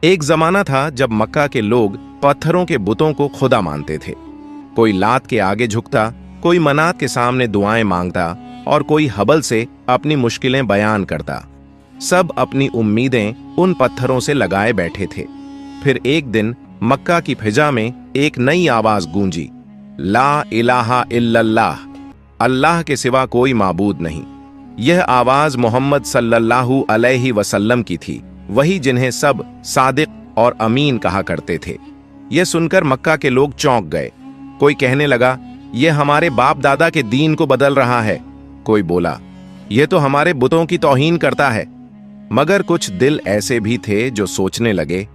एक जमाना था जब मक्का के लोग पत्थरों के बुतों को खुदा मानते थे। कोई लात के आगे झुकता, कोई मनात के सामने दुआएं मांगता और कोई हबल से अपनी मुश्किलें बयान करता। सब अपनी उम्मीदें उन पत्थरों से लगाए बैठे थे। फिर एक दिन मक्का की फिजा में एक नई आवाज गूंजी, ला इलाहा इल्लल्लाह, अल्लाह के सिवा कोई माबूद नहीं। यह आवाज मोहम्मद सल्लल्लाहु अलैहि वसल्लम की थी, वही जिन्हें सब सादिक और अमीन कहा करते थे। यह सुनकर मक्का के लोग चौंक गए। कोई कहने लगा, यह हमारे बाप दादा के दीन को बदल रहा है। कोई बोला, यह तो हमारे बुतों की तौहीन करता है। मगर कुछ दिल ऐसे भी थे जो सोचने लगे,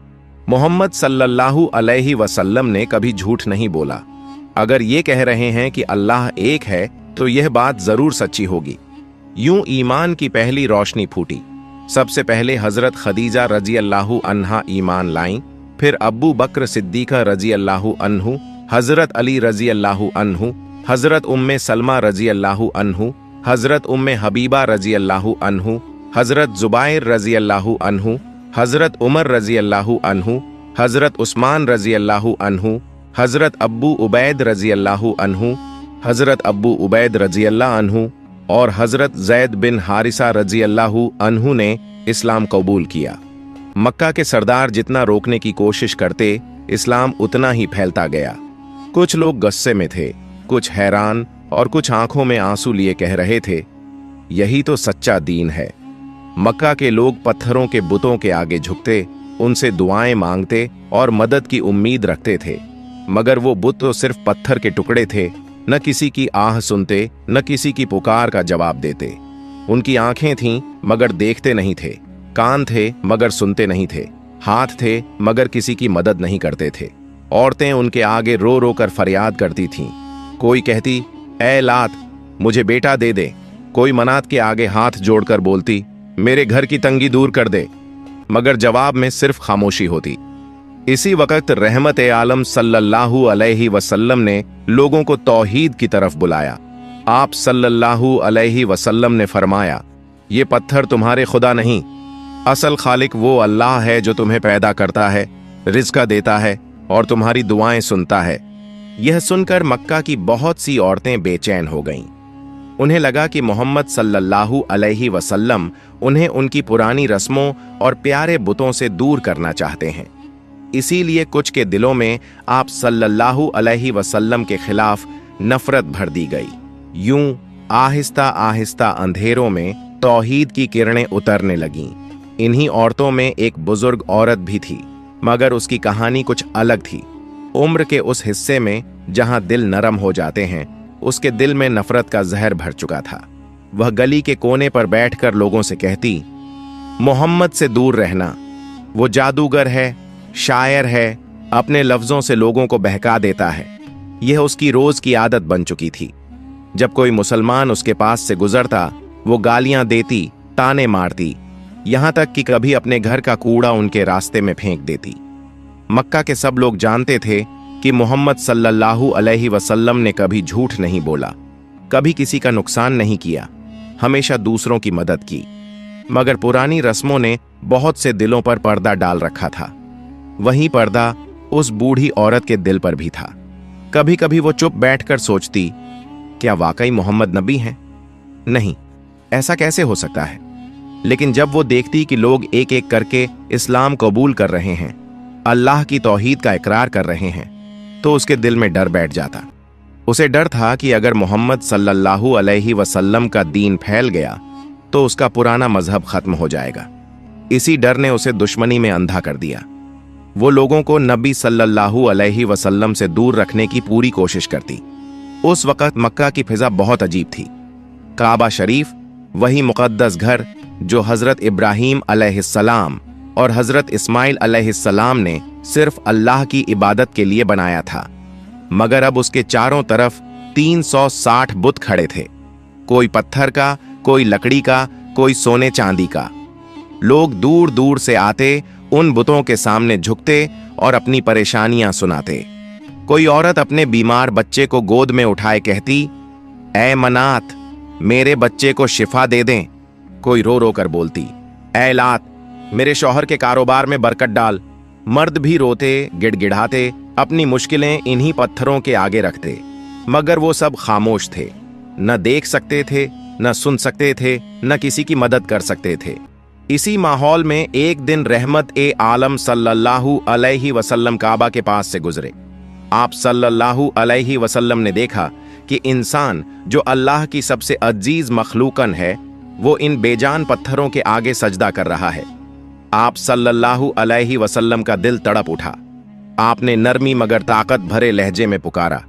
मोहम्मद सल्लल्लाहु अलैहि वसल्लम ने कभी झूठ नहीं बोला। अगर ये कह रहे हैं कि अल्लाह एक है तो यह बात जरूर सच्ची होगी। यूं ईमान की पहली रोशनी फूटी। सबसे पहले हजरत खदीजा रजी अल्लाहु अन्हा ईमान लाईं, फिर अब्बू बकर सिद्दीका रजी अल्लाहु अन्हु, हजरत अली रजी अल्लाहु अन्हु, हजरत उम्मे सलमा रजी अल्लाहु अन्हु, हजरत उम्मे हबीबा रजी अल्लाहु अन्हु, हजरत जुबायर रजी अल्लाहु अन्हु, हजरत उमर रजी अल्लाहु अन्हु, हजरत उस्मान रजी अल्लाहु अन्हु, हजरत अब्बू उबैद रजी अल्लाहु अन्हु, हजरत अब्बू उबैद रजी अल्लाह अन्हु और हजरत जैद बिन हारिसा रजी अल्लाहु अन्हु ने इस्लाम कबूल किया। मक्का के सरदार जितना रोकने की कोशिश करते, इस्लाम उतना ही फैलता गया। कुछ लोग गुस्से में थे, कुछ हैरान और कुछ आंखों में आंसू लिए कह रहे थे, यही तो सच्चा दीन है। मक्का के लोग पत्थरों के बुतों के आगे झुकते, उनसे दुआएं मांगते और मदद की उम्मीद रखते थे। मगर वो बुत तो सिर्फ पत्थर के टुकड़े थे, न किसी की आह सुनते, न किसी की पुकार का जवाब देते। उनकी आंखें थीं मगर देखते नहीं थे, कान थे मगर सुनते नहीं थे, हाथ थे मगर किसी की मदद नहीं करते थे। औरतें उनके आगे रो रो कर फरियाद करती थीं। कोई कहती, ऐ लात, मुझे बेटा दे दे। कोई मनात के आगे हाथ जोड़कर बोलती, मेरे घर की तंगी दूर कर दे। मगर जवाब में सिर्फ खामोशी होती। इसी वक्त रहमत आलम सल्लल्लाहु अलैहि वसल्लम ने लोगों को तौहीद की तरफ बुलाया। आप सल्लल्लाहु अलैहि वसल्लम ने फरमाया, ये पत्थर तुम्हारे खुदा नहीं, असल खालिक वो अल्लाह है जो तुम्हें पैदा करता है, रिज़्क़ देता है और तुम्हारी दुआएं सुनता है। यह सुनकर मक्का की बहुत सी औरतें बेचैन हो गईं। उन्हें लगा कि मोहम्मद सल्लल्लाहु अलैहि वसल्लम उन्हें उनकी पुरानी रस्मों और प्यारे बुतों से दूर करना चाहते हैं। इसीलिए कुछ के दिलों में आप सल्लल्लाहु अलैहि वसल्लम के खिलाफ नफरत भर दी गई। यूं आहिस्ता आहिस्ता अंधेरों में तौहीद की किरणें उतरने लगीं। इन्हीं औरतों में एक बुजुर्ग औरत भी थी, मगर उसकी कहानी कुछ अलग थी। उम्र के उस हिस्से में जहां दिल नरम हो जाते हैं, उसके दिल में नफरत का जहर भर चुका था। वह गली के कोने पर बैठकर लोगों से कहती, मोहम्मद से दूर रहना, वो जादूगर है, शायर है, अपने लफ्जों से लोगों को बहका देता है। यह उसकी रोज की आदत बन चुकी थी। जब कोई मुसलमान उसके पास से गुजरता, वो गालियां देती, ताने मारती, यहां तक कि कभी अपने घर का कूड़ा उनके रास्ते में फेंक देती। मक्का के सब लोग जानते थे कि मोहम्मद सल्लल्लाहु अलैहि वसल्लम ने कभी झूठ नहीं बोला, कभी किसी का नुकसान नहीं किया, हमेशा दूसरों की मदद की। मगर पुरानी रस्मों ने बहुत से दिलों पर पर्दा डाल रखा था। वही पर्दा उस बूढ़ी औरत के दिल पर भी था। कभी कभी वो चुप बैठकर सोचती, क्या वाकई मोहम्मद नबी हैं? नहीं, ऐसा कैसे हो सकता है? लेकिन जब वो देखती कि लोग एक एक करके इस्लाम कबूल कर रहे हैं, अल्लाह की तौहीद का इकरार कर रहे हैं, तो उसके दिल में डर बैठ जाता। उसे डर था कि अगर मोहम्मद सल्लल्लाहु अलैहि वसल्लम का दीन फैल गया तो उसका पुराना मजहब खत्म हो जाएगा। इसी डर ने उसे दुश्मनी में अंधा कर दिया। वो लोगों को नबी सल्लल्लाहु अलैहि वसल्लम से दूर रखने की पूरी कोशिश करती। उस वक्त मक्का की फिजा बहुत अजीब थी। काबा शरीफ, वही मुकद्दस घर जो हजरत इब्राहीम अलैहिस्सलाम और हजरत इस्माइल अलैहिस्सलाम ने सिर्फ अल्लाह की इबादत के लिए बनाया था, मगर अब उसके चारों तरफ 360 बुत खड़े थे। कोई पत्थर का, कोई लकड़ी का, कोई सोने चांदी का। लोग दूर दूर से आते, उन बुतों के सामने झुकते और अपनी परेशानियां सुनाते। कोई औरत अपने बीमार बच्चे को गोद में उठाए कहती, ऐ मनात, मेरे बच्चे को शिफा दे दें। कोई रो रो कर बोलती, ऐ लात, मेरे शौहर के कारोबार में बरकत डाल। मर्द भी रोते गिड़गिड़ाते अपनी मुश्किलें इन्हीं पत्थरों के आगे रखते, मगर वो सब खामोश थे। न देख सकते थे, न सुन सकते थे, न किसी की मदद कर सकते थे। इसी माहौल में एक दिन रहमत ए आलम सल्लल्लाहु अलैहि वसल्लम काबा के पास से गुजरे। आप सल्लल्लाहु अलैहि वसल्लम ने देखा कि इंसान जो अल्लाह की सबसे अजीज मखलूकन है, वो इन बेजान पत्थरों के आगे सजदा कर रहा है। आप सल्लल्लाहु अलैहि वसल्लम का दिल तड़प उठा। आपने नरमी मगर ताकत भरे लहजे में पुकारा,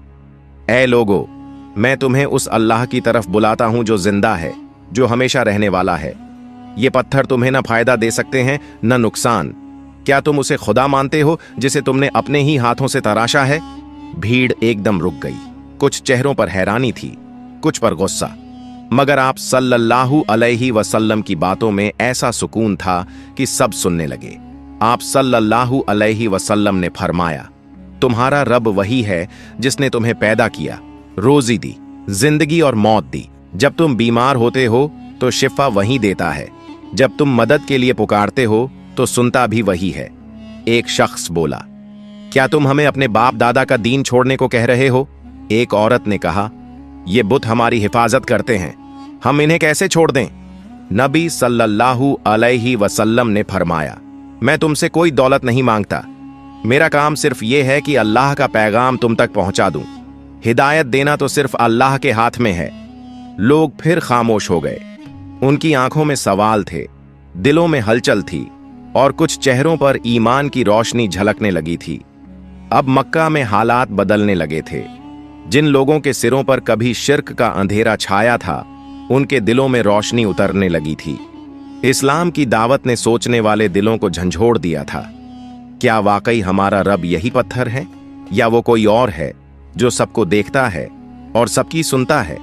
ऐ लोगो, मैं तुम्हें उस अल्लाह की तरफ बुलाता हूं जो जिंदा है, जो हमेशा रहने वाला है। ये पत्थर तुम्हें न फायदा दे सकते हैं न नुकसान। क्या तुम उसे खुदा मानते हो जिसे तुमने अपने ही हाथों से तराशा है? भीड़ एकदम रुक गई। कुछ चेहरों पर हैरानी थी, कुछ पर गुस्सा, मगर आप सल्लल्लाहु अलैहि वसल्लम की बातों में ऐसा सुकून था कि सब सुनने लगे। आप सल्लल्लाहु अलैहि वसल्लम ने फरमाया, तुम्हारा रब वही है जिसने तुम्हें पैदा किया, रोजी दी, जिंदगी और मौत दी। जब तुम बीमार होते हो तो शिफा वही देता है, जब तुम मदद के लिए पुकारते हो तो सुनता भी वही है। एक शख्स बोला, क्या तुम हमें अपने बाप दादा का दीन छोड़ने को कह रहे हो? एक औरत ने कहा, ये बुत हमारी हिफाजत करते हैं, हम इन्हें कैसे छोड़ दें? नबी सल्लल्लाहु अलैहि वसल्लम ने फरमाया, मैं तुमसे कोई दौलत नहीं मांगता, मेरा काम सिर्फ ये है कि अल्लाह का पैगाम तुम तक पहुंचा दूं। हिदायत देना तो सिर्फ अल्लाह के हाथ में है। लोग फिर खामोश हो गए। उनकी आंखों में सवाल थे, दिलों में हलचल थी और कुछ चेहरों पर ईमान की रोशनी झलकने लगी थी। अब मक्का में हालात बदलने लगे थे। जिन लोगों के सिरों पर कभी शिर्क का अंधेरा छाया था, उनके दिलों में रोशनी उतरने लगी थी। इस्लाम की दावत ने सोचने वाले दिलों को झंझोड़ दिया था। क्या वाकई हमारा रब यही पत्थर है, या वो कोई और है जो सबको देखता है और सबकी सुनता है?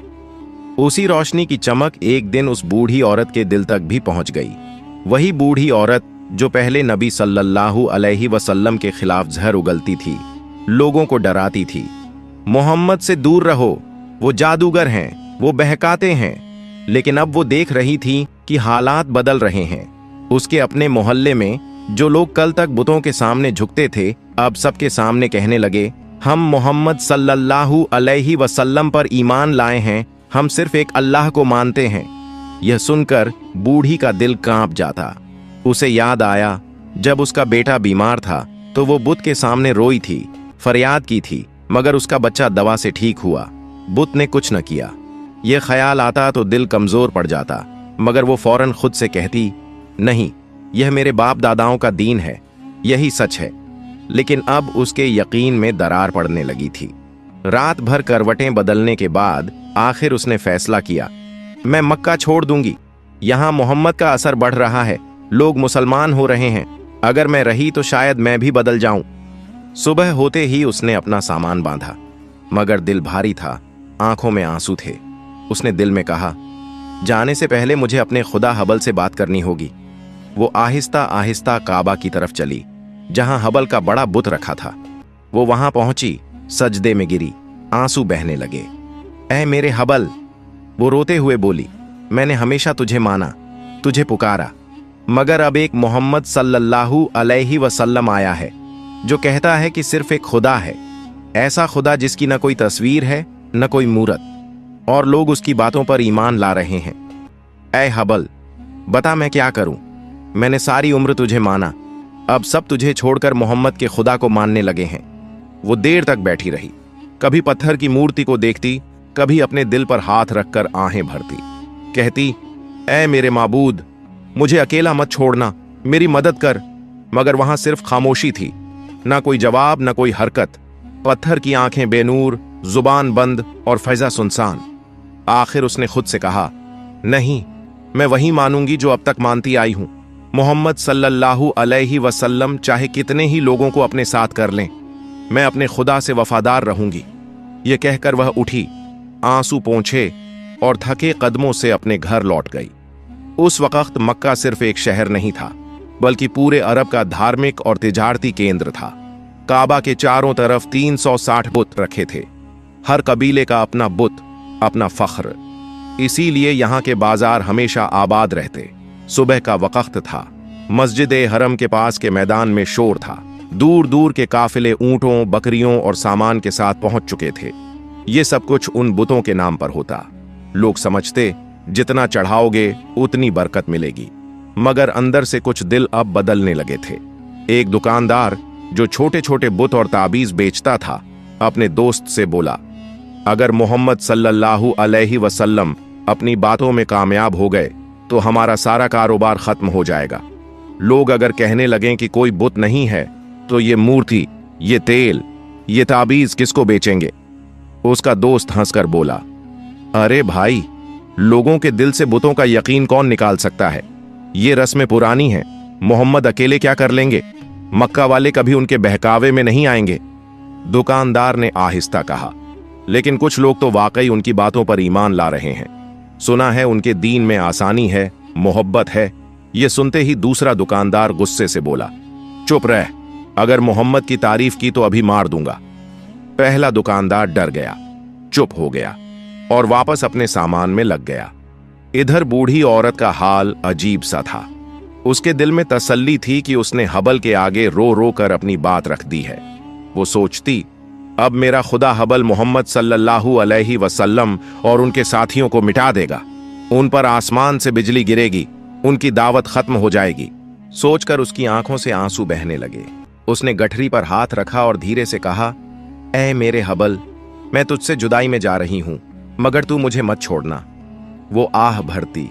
उसी रोशनी की चमक एक दिन उस बूढ़ी औरत के दिल तक भी पहुंच गई। वही बूढ़ी औरत जो पहले नबी सल्लल्लाहु अलैहि वसल्लम के खिलाफ जहर उगलती थी, लोगों को डराती थी। मोहम्मद से दूर रहो, वो जादूगर हैं, वो बहकाते हैं। लेकिन अब वो देख रही थी कि हालात बदल रहे हैं। उसके अपने मोहल्ले में जो लोग कल तक बुतों के सामने झुकते थे, अब सबके सामने कहने लगे, हम मोहम्मद सल्लल्लाहु अलैहि वसल्लम पर ईमान लाए हैं, हम सिर्फ एक अल्लाह को मानते हैं। यह सुनकर बूढ़ी का दिल कांप जाता। उसे याद आया, जब उसका बेटा बीमार था तो वो बुत के सामने रोई थी, फरियाद की थी, मगर उसका बच्चा दवा से ठीक हुआ। बुत ने कुछ न किया। यह ख्याल आता तो दिल कमजोर पड़ जाता, मगर वो फौरन खुद से कहती, नहीं, यह मेरे बाप दादाओं का दीन है, यही सच है। लेकिन अब उसके यकीन में दरार पड़ने लगी थी। रात भर करवटें बदलने के बाद आखिर उसने फैसला किया, मैं मक्का छोड़ दूंगी। यहां मोहम्मद का असर बढ़ रहा है, लोग मुसलमान हो रहे हैं। अगर मैं रही तो शायद मैं भी बदल जाऊं। सुबह होते ही उसने अपना सामान बांधा, मगर दिल भारी था, आंखों में आंसू थे। उसने दिल में कहा, जाने से पहले मुझे अपने खुदा हबल से बात करनी होगी। वो आहिस्ता आहिस्ता काबा की तरफ चली, जहां हबल का बड़ा बुत रखा था। वो वहां पहुंची, सजदे में गिरी, आंसू बहने लगे। ऐ मेरे हबल, वो रोते हुए बोली, मैंने हमेशा तुझे माना, तुझे पुकारा, मगर अब एक मोहम्मद सल्लल्लाहु अलैहि वसल्लम आया है जो कहता है कि सिर्फ एक खुदा है, ऐसा खुदा जिसकी न कोई तस्वीर है न कोई मूरत, और लोग उसकी बातों पर ईमान ला रहे हैं। ऐ हबल, बता मैं क्या करूं? मैंने सारी उम्र तुझे माना, अब सब तुझे छोड़कर मोहम्मद के खुदा को मानने लगे हैं। वो देर तक बैठी रही, कभी पत्थर की मूर्ति को देखती, कभी अपने दिल पर हाथ रखकर आहें भरती, कहती, ऐ मेरे माबूद, मुझे अकेला मत छोड़ना, मेरी मदद कर। मगर वहां सिर्फ खामोशी थी, ना कोई जवाब, ना कोई हरकत। पत्थर की आंखें बेनूर, जुबान बंद और फैजा सुनसान। आखिर उसने खुद से कहा, नहीं, मैं वही मानूंगी जो अब तक मानती आई हूं। मोहम्मद सल्लल्लाहु अलैहि वसल्लम चाहे कितने ही लोगों को अपने साथ कर लें, मैं अपने खुदा से वफादार रहूंगी। ये कहकर वह उठी, आंसू पोंछे और थके कदमों से अपने घर लौट गई। उस वक्त मक्का सिर्फ एक शहर नहीं था, बल्कि पूरे अरब का धार्मिक और तिजारती केंद्र था। काबा के चारों तरफ 360 बुत रखे थे, हर कबीले का अपना बुत, अपना फख्र। इसीलिए यहाँ के बाजार हमेशा आबाद रहते। सुबह का वक्त था, मस्जिद हरम के पास के मैदान में शोर था। दूर दूर के काफिले ऊंटों, बकरियों और सामान के साथ पहुंच चुके थे। ये सब कुछ उन बुतों के नाम पर होता। लोग समझते जितना चढ़ाओगे उतनी बरकत मिलेगी, मगर अंदर से कुछ दिल अब बदलने लगे थे। एक दुकानदार जो छोटे छोटे बुत और ताबीज बेचता था, अपने दोस्त से बोला, अगर मोहम्मद सल्लल्लाहु अलैहि वसल्लम अपनी बातों में कामयाब हो गए तो हमारा सारा कारोबार खत्म हो जाएगा। लोग अगर कहने लगें कि कोई बुत नहीं है तो ये मूर्ति, ये तेल, ये ताबीज किसको बेचेंगे? उसका दोस्त हंसकर बोला, अरे भाई, लोगों के दिल से बुतों का यकीन कौन निकाल सकता है? ये रस्में पुरानी हैं। मोहम्मद अकेले क्या कर लेंगे? मक्का वाले कभी उनके बहकावे में नहीं आएंगे। दुकानदार ने आहिस्ता कहा, लेकिन कुछ लोग तो वाकई उनकी बातों पर ईमान ला रहे हैं। सुना है उनके दीन में आसानी है, मोहब्बत है। ये सुनते ही दूसरा दुकानदार गुस्से से बोला, चुप रह, अगर मोहम्मद की तारीफ की तो अभी मार दूंगा। पहला दुकानदार डर गया, चुप हो गया और वापस अपने सामान में लग गया। इधर बूढ़ी औरत का हाल अजीब सा था। उसके दिल में तसल्ली थी कि उसने हबल के आगे रो रो कर अपनी बात रख दी है। वो सोचती, अब मेरा खुदा हबल मोहम्मद सल्लल्लाहु अलैहि वसल्लम और उनके साथियों को मिटा देगा। उन पर आसमान से बिजली गिरेगी, उनकी दावत खत्म हो जाएगी। सोचकर उसकी आंखों से आंसू बहने लगे। उसने गठरी पर हाथ रखा और धीरे से कहा, ऐ मेरे हबल, मैं तुझसे जुदाई में जा रही हूं, मगर तू मुझे मत छोड़ना। वो आह भरती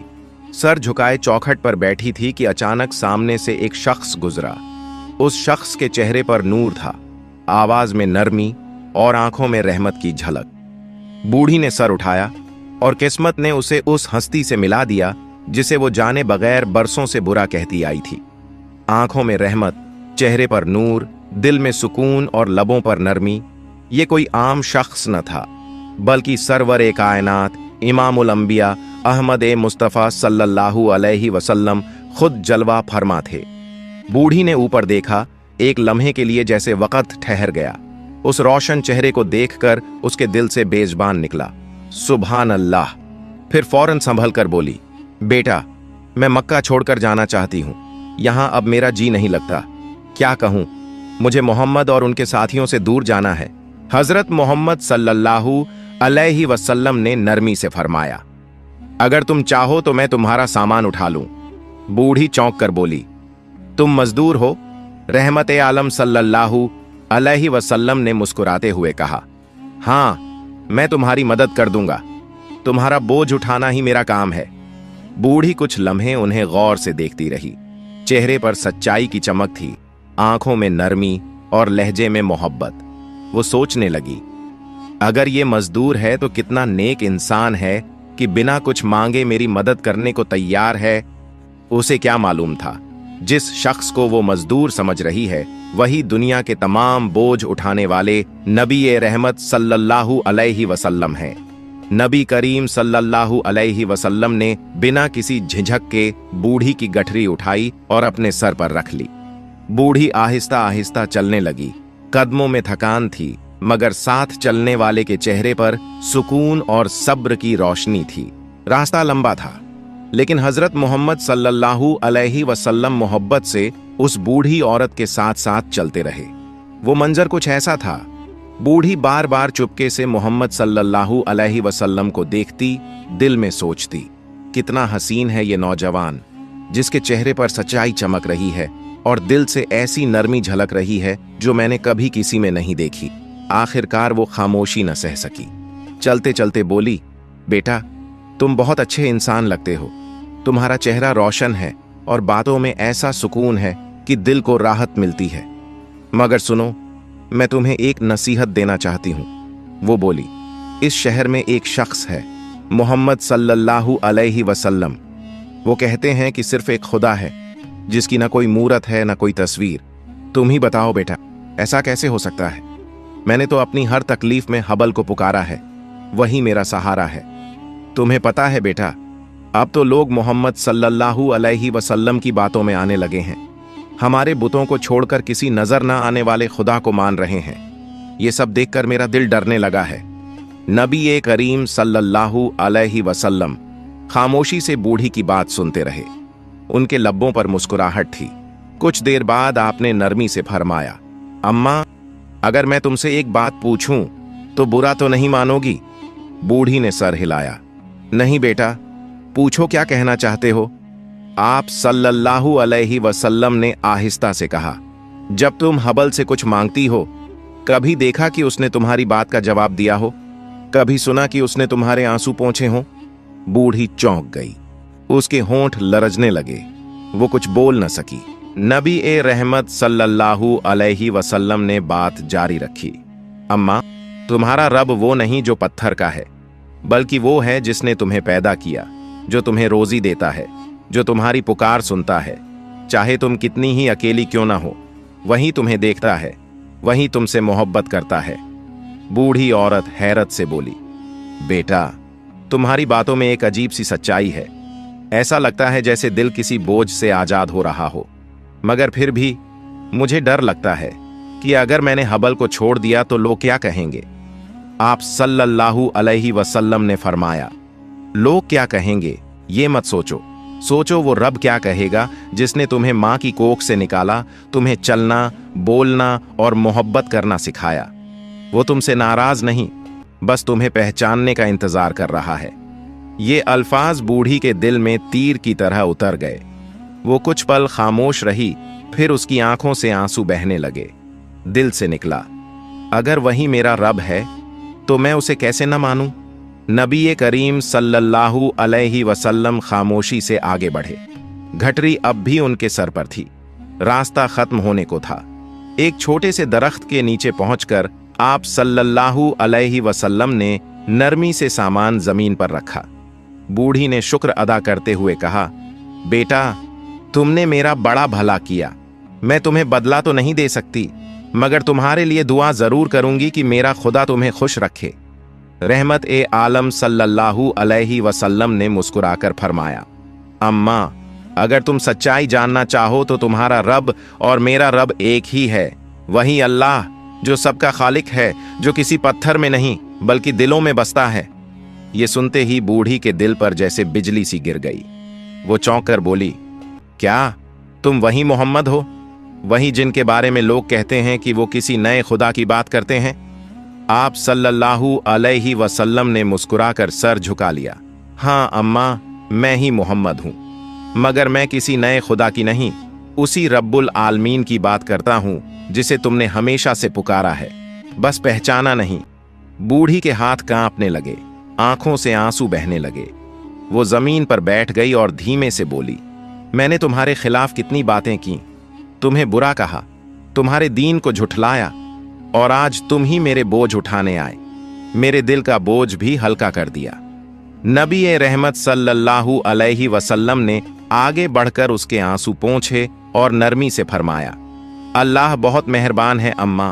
सर झुकाए चौखट पर बैठी थी कि अचानक सामने से एक शख्स गुजरा। उस शख्स के चेहरे पर नूर था, आवाज में नरमी और आंखों में रहमत की झलक। बूढ़ी ने सर उठाया और किस्मत ने उसे उस हस्ती से मिला दिया जिसे वो जाने बगैर बरसों से बुरा कहती आई थी। आंखों में रहमत, चेहरे पर नूर, दिल में सुकून और लबों पर नरमी। ये कोई आम शख्स न था, बल्कि सरवर कायनात, इमामुल अंबिया अहमद मुस्तफ़ा सल्लल्लाहु अलैहि वसल्लम खुद जलवा फरमा थे। बूढ़ी ने ऊपर देखा, एक लम्हे के लिए जैसे वक़्त ठहर गया। उस रोशन चेहरे को देखकर उसके दिल से बेज़बान निकला, सुभान अल्लाह। फिर फौरन संभल कर बोली, बेटा, मैं मक्का छोड़कर जाना चाहती हूँ। यहाँ अब मेरा जी नहीं लगता। क्या कहूँ, मुझे मोहम्मद और उनके साथियों से दूर जाना है। हजरत मोहम्मद सल्लल्लाहु अलैहि वसल्लम ने नरमी से फरमाया, अगर तुम चाहो तो मैं तुम्हारा सामान उठा लूं। बूढ़ी चौंक कर बोली, तुम मजदूर हो? रहमत आलम सल्लल्लाहु अलैहि वसल्लम ने मुस्कुराते हुए कहा, हाँ, मैं तुम्हारी मदद कर दूंगा। तुम्हारा बोझ उठाना ही मेरा काम है। बूढ़ी कुछ लम्हे उन्हें गौर से देखती रही। चेहरे पर सच्चाई की चमक थी, आंखों में नरमी और लहजे में मोहब्बत। वो सोचने लगी, अगर ये मजदूर है तो कितना नेक इंसान है कि बिना कुछ मांगे मेरी मदद करने को तैयार है। उसे क्या मालूम था, जिस शख्स को वो मजदूर समझ रही है वही दुनिया के तमाम बोझ उठाने वाले नबी रहमत सल्लल्लाहु अलैहि वसल्लम हैं। नबी करीम सल्लल्लाहु अलैहि वसल्लम ने बिना किसी झिझक के बूढ़ी की गठरी उठाई और अपने सर पर रख ली। बूढ़ी आहिस्ता आहिस्ता चलने लगी। कदमों में थकान थी, मगर साथ चलने वाले के चेहरे पर सुकून और सब्र की रोशनी थी। रास्ता लंबा था, लेकिन हजरत मोहम्मद सल्लल्लाहु अलैहि वसल्लम मोहब्बत से उस बूढ़ी औरत के साथ साथ चलते रहे। वो मंजर कुछ ऐसा था, बूढ़ी बार बार चुपके से मोहम्मद सल्लल्लाहु अलैहि वसल्लम को देखती, दिल में सोचती, कितना हसीन है ये नौजवान जिसके चेहरे पर सच्चाई चमक रही है और दिल से ऐसी नरमी झलक रही है जो मैंने कभी किसी में नहीं देखी। आखिरकार वो खामोशी न सह सकी, चलते चलते बोली, बेटा, तुम बहुत अच्छे इंसान लगते हो। तुम्हारा चेहरा रोशन है और बातों में ऐसा सुकून है कि दिल को राहत मिलती है। मगर सुनो, मैं तुम्हें एक नसीहत देना चाहती हूँ। वो बोली, इस शहर में एक शख्स है, मोहम्मद सल्लल्लाहु अलैहि वसल्लम। वो कहते हैं कि सिर्फ एक खुदा है जिसकी ना कोई मूरत है ना कोई तस्वीर। तुम ही बताओ बेटा, ऐसा कैसे हो सकता है? मैंने तो अपनी हर तकलीफ में हबल को पुकारा है, वही मेरा सहारा है। तुम्हें पता है बेटा, अब तो लोग मोहम्मद सल्लल्लाहु अलैहि वसल्लम की बातों में आने लगे हैं। हमारे बुतों को छोड़कर किसी नजर ना आने वाले खुदा को मान रहे हैं। ये सब देखकर मेरा दिल डरने लगा है। नबी करीम सल्लल्लाहु अलैहि वसल्लम खामोशी से बूढ़ी की बात सुनते रहे। उनके लब्बों पर मुस्कुराहट थी। कुछ देर बाद आपने नरमी से फरमाया, अम्मा, अगर मैं तुमसे एक बात पूछूं तो बुरा तो नहीं मानोगी? बूढ़ी ने सर हिलाया। नहीं बेटा, पूछो, क्या कहना चाहते हो? आप सल्लल्लाहु अलैहि वसल्लम ने आहिस्ता से कहा। जब तुम हबल से कुछ मांगती हो, कभी देखा कि उसने तुम्हारी बात का जवाब दिया हो? कभी सुना कि उसने तुम्हारे आंसू पोंछे हों? बूढ़ी चौंक गई, उसके होंठ लरजने लगे, वो कुछ बोल न सकी। नबी ए रहमत सल्लल्लाहु अलैहि वसल्लम ने बात जारी रखी। अम्मा, तुम्हारा रब वो नहीं जो पत्थर का है, बल्कि वो है जिसने तुम्हें पैदा किया, जो तुम्हें रोजी देता है, जो तुम्हारी पुकार सुनता है। चाहे तुम कितनी ही अकेली क्यों ना हो, वही तुम्हें देखता है, वही तुमसे मोहब्बत करता है। बूढ़ी औरत हैरत से बोली, बेटा, तुम्हारी बातों में एक अजीब सी सच्चाई है। ऐसा लगता है जैसे दिल किसी बोझ से आजाद हो रहा हो, मगर फिर भी मुझे डर लगता है कि अगर मैंने हबल को छोड़ दिया तो लोग क्या कहेंगे? आप सल्लल्लाहु अलैहि वसल्लम ने फरमाया, लोग क्या कहेंगे ये मत सोचो, सोचो वो रब क्या कहेगा जिसने तुम्हें मां की कोख से निकाला, तुम्हें चलना, बोलना और मोहब्बत करना सिखाया। वो तुमसे नाराज नहीं, बस तुम्हें पहचानने का इंतजार कर रहा है। ये अल्फाज बूढ़ी के दिल में तीर की तरह उतर गए। वो कुछ पल खामोश रही, फिर उसकी आंखों से आंसू बहने लगे। दिल से निकला, अगर वही मेरा रब है तो मैं उसे कैसे न मानूं? नबी करीम सल्लल्लाहु अलैहि वसल्लम खामोशी से आगे बढ़े। घटरी अब भी उनके सर पर थी, रास्ता खत्म होने को था। एक छोटे से दरख्त के नीचे पहुंचकर आप सल्लल्लाहु अलैहि वसल्लम ने नरमी से सामान जमीन पर रखा। बूढ़ी ने शुक्र अदा करते हुए कहा, बेटा, तुमने मेरा बड़ा भला किया। मैं तुम्हें बदला तो नहीं दे सकती, मगर तुम्हारे लिए दुआ जरूर करूंगी कि मेरा खुदा तुम्हें खुश रखे। रहमत ए आलम सल्लल्लाहु अलैहि वसल्लम ने मुस्कुराकर फरमाया, अम्मा, अगर तुम सच्चाई जानना चाहो तो तुम्हारा रब और मेरा रब एक ही है, वही अल्लाह जो सबका खालिक है, जो किसी पत्थर में नहीं बल्कि दिलों में बसता है। ये सुनते ही बूढ़ी के दिल पर जैसे बिजली सी गिर गई। वो चौंक कर बोली, क्या तुम वही मोहम्मद हो, वही जिनके बारे में लोग कहते हैं कि वो किसी नए खुदा की बात करते हैं? आप सल्लल्लाहु अलैहि वसल्लम ने मुस्कुराकर सर झुका लिया। हाँ अम्मा, मैं ही मोहम्मद हूं, मगर मैं किसी नए खुदा की नहीं, उसी रब्बुल आलमीन की बात करता हूं जिसे तुमने हमेशा से पुकारा है, बस पहचाना नहीं। बूढ़ी के हाथ कांपने लगे, आंखों से आंसू बहने लगे। वो जमीन पर बैठ गई और धीमे से बोली, मैंने तुम्हारे खिलाफ कितनी बातें की, तुम्हें बुरा कहा, तुम्हारे दीन को झुठलाया, और आज तुम ही मेरे बोझ उठाने आए। मेरे दिल का बोझ भी हल्का कर दिया। नबी ए रहमत सल्लल्लाहु अलैहि वसल्लम ने आगे बढ़कर उसके आंसू पोंछे और नरमी से फरमाया, अल्लाह बहुत मेहरबान है अम्मा,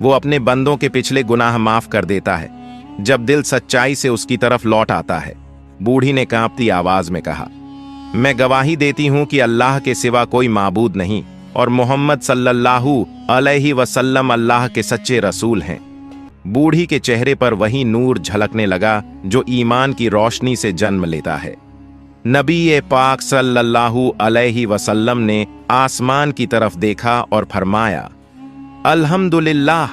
वो अपने बंदों के पिछले गुनाह माफ कर देता है जब दिल सच्चाई से उसकी तरफ लौट आता है। बूढ़ी ने कांपती आवाज में कहा, मैं गवाही देती हूं कि अल्लाह के सिवा कोई माबूद नहीं और मोहम्मद सल्लल्लाहु अलैहि वसल्लम अल्लाह के सच्चे रसूल हैं। बूढ़ी के चेहरे पर वही नूर झलकने लगा जो ईमान की रोशनी से जन्म लेता है। नबी पाक सल्लल्लाहु अलैहि वसल्लम ने आसमान की तरफ देखा और फरमाया, अल्हम्दुलिल्लाह,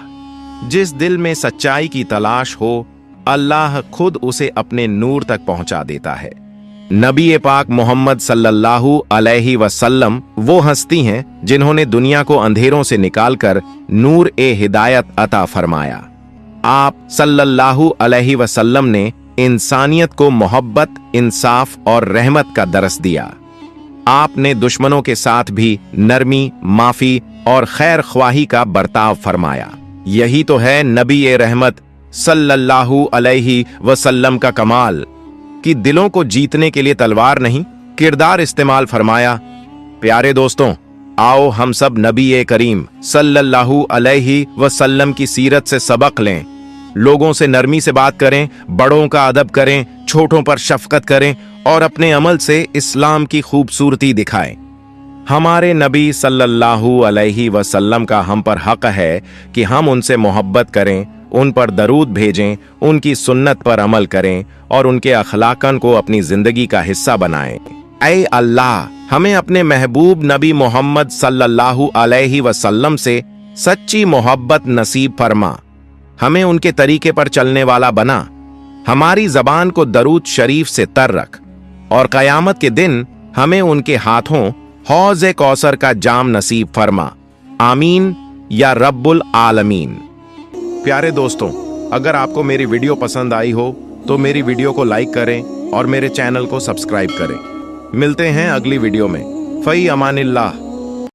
जिस दिल में सच्चाई की तलाश हो अल्लाह खुद उसे अपने नूर तक पहुंचा देता है। नबी पाक मोहम्मद सल्लल्लाहु अलैहि वसल्लम वो हस्ती हैं जिन्होंने दुनिया को अंधेरों से निकालकर नूर ए हिदायत अता फरमाया। आप सल्लल्लाहु अलैहि वसल्लम ने इंसानियत को मोहब्बत, इंसाफ और रहमत का दरस दिया। आपने दुश्मनों के साथ भी नरमी, माफी और खैर ख्वाही का बर्ताव फरमाया। यही तो है नबी ए रहमत सल्लल्लाहु अलैहि वसल्लम का कमाल कि दिलों को जीतने के लिए तलवार नहीं, किरदार इस्तेमाल फरमाया। प्यारे दोस्तों, आओ हम सब नबी ए करीम सल्लल्लाहु अलैहि वसल्लम की सीरत से सबक लें। लोगों से नरमी से बात करें, बड़ों का अदब करें, छोटों पर शफकत करें और अपने अमल से इस्लाम की खूबसूरती दिखाएं। हमारे नबी सल्लल्लाहु अलैहि वसल्लम का हम पर हक है कि हम उनसे मोहब्बत करें, उन पर दरूद भेजें, उनकी सुन्नत पर अमल करें और उनके अखलाकन को अपनी जिंदगी का हिस्सा बनाएं। ऐ अल्लाह, हमें अपने महबूब नबी मोहम्मद सल्लल्लाहु अलैहि वसल्लम से सच्ची मोहब्बत नसीब फरमा, हमें उनके तरीके पर चलने वाला बना, हमारी जबान को दरूद शरीफ से तर रख, और कयामत के दिन हमें उनके हाथों हौज़ कौसर का जाम नसीब फरमा। आमीन या रब्बुल आलमीन। प्यारे दोस्तों, अगर आपको मेरी वीडियो पसंद आई हो तो मेरी वीडियो को लाइक करें और मेरे चैनल को सब्सक्राइब करें। मिलते हैं अगली वीडियो में। फई अमानिल्लाह।